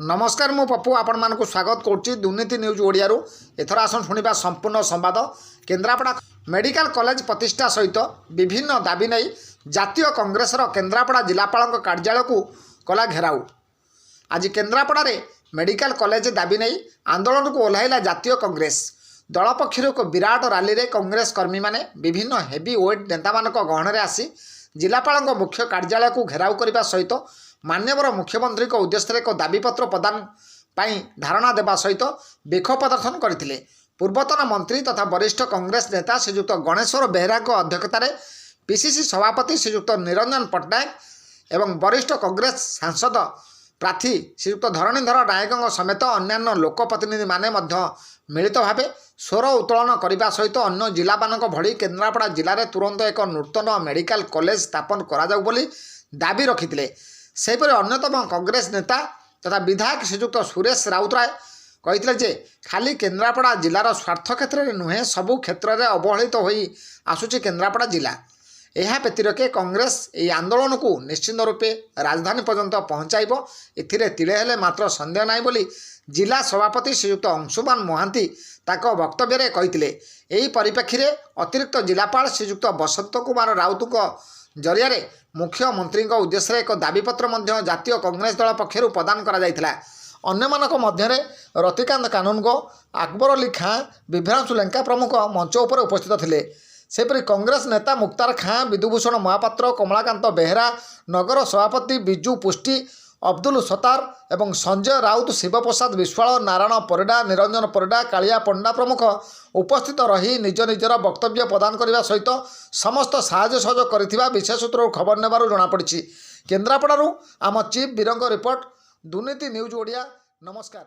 नमस्कार मु पप्पू आपण मानक स्वागत करुच्ची दुर्नीति न्यूज ओडिया एथर आसन शुणा संपूर्ण संवाद। केन्द्रापड़ा मेडिकल कॉलेज प्रतिष्ठा सहित विभिन्न दाबी नहीं जातीय कांग्रेसर केन्द्रापड़ा जिलापाल कार्यालय को कला घेराव। आज केन्द्रापड़ा मेडिकल कॉलेज दाबी नहीं आंदोलन को ओह्लैला जातीय कांग्रेस दल पक्षर एक विराट रैली में कांग्रेस कर्मी माने विभिन्न हेवी वेट नेता मान गहन में आसी जिलापाल मुख्य कार्यालय को घेराव करने सहित मान्यवर मुख्यमंत्री उद्देश्य एक दाबीपत्र प्रदान पाई धारणा देवा सहित विक्षोभ प्रदर्शन करते। पूर्वतन मंत्री तथा वरिष्ठ कांग्रेस नेता श्रीजुक्त गणेश्वर बेहरा अध्यक्षतार पीसीसी सभापति श्रीजुक्त निरंजन पट्टनायक एवं वरिष्ठ कांग्रेस सांसद प्रार्थी श्रीजुक्त धरणीधर नायकों समेत अन्य लोकप्रतिनिधि माने मिलित भाव स्वर उत्तोलन करने सहित अन्य जिलामान भली केन्द्रापड़ा जिले में तुरंत एक नूतन मेडिकल कॉलेज स्थापन करा दाबी रखिते। सेपरि अन्यतम कांग्रेस नेता तथा विधायक श्रीजुक्त सुरेश राउतराय कहते जे खाली केन्द्रापड़ा जिलार स्वार्थ क्षेत्र में नुहे सबु क्षेत्र में अवहेलित हो आसुची केन्द्रापड़ा जिला। यह व्यतिरेके कांग्रेस यह आंदोलन को निश्चित रूपे राजधानी पर्यंत पहुँचाइब एथिरे तिले हेले मात्र संदेह नहीं बोली जिला सभापति श्रीयुक्त अंशुमान महांती ताको वक्तव्य में कहते। यही परिप्रेक्षी में अतिरिक्त जिलापाल श्रीयुक्त बसंत कुमार राउत जरिया मुख्यमंत्री उद्देश्य एक दाबीपत्र जातीय कांग्रेस दल पक्षर प्रदान करा अन्य मध्य रतिकांत कानूनगो अकबर अली खां विभ्रांशु लेंका प्रमुख मंच उपर उपस्थित थे। सेपरि कांग्रेस नेता मुक्तार खां विधुभूषण महापात्र कमलाकांत बेहरा नगर सभापति बिजू पुष्टि अब्दुल सतार एवं संजय राउत शिवप्रसाद विश्वाल नारायण परिडा निरंजन परिडा कालिया पंडा प्रमुख उपस्थित रही निज निजर वक्तव्य प्रदान करने सहित समस्त साहाय्य सहयोग कर विशेष सूत्र खबर नेबार जमापड़ी। केन्द्रापड़ारू आम चीफ बीरंग रिपोर्ट दुर्नीति न्यूज ओडिया। नमस्कार।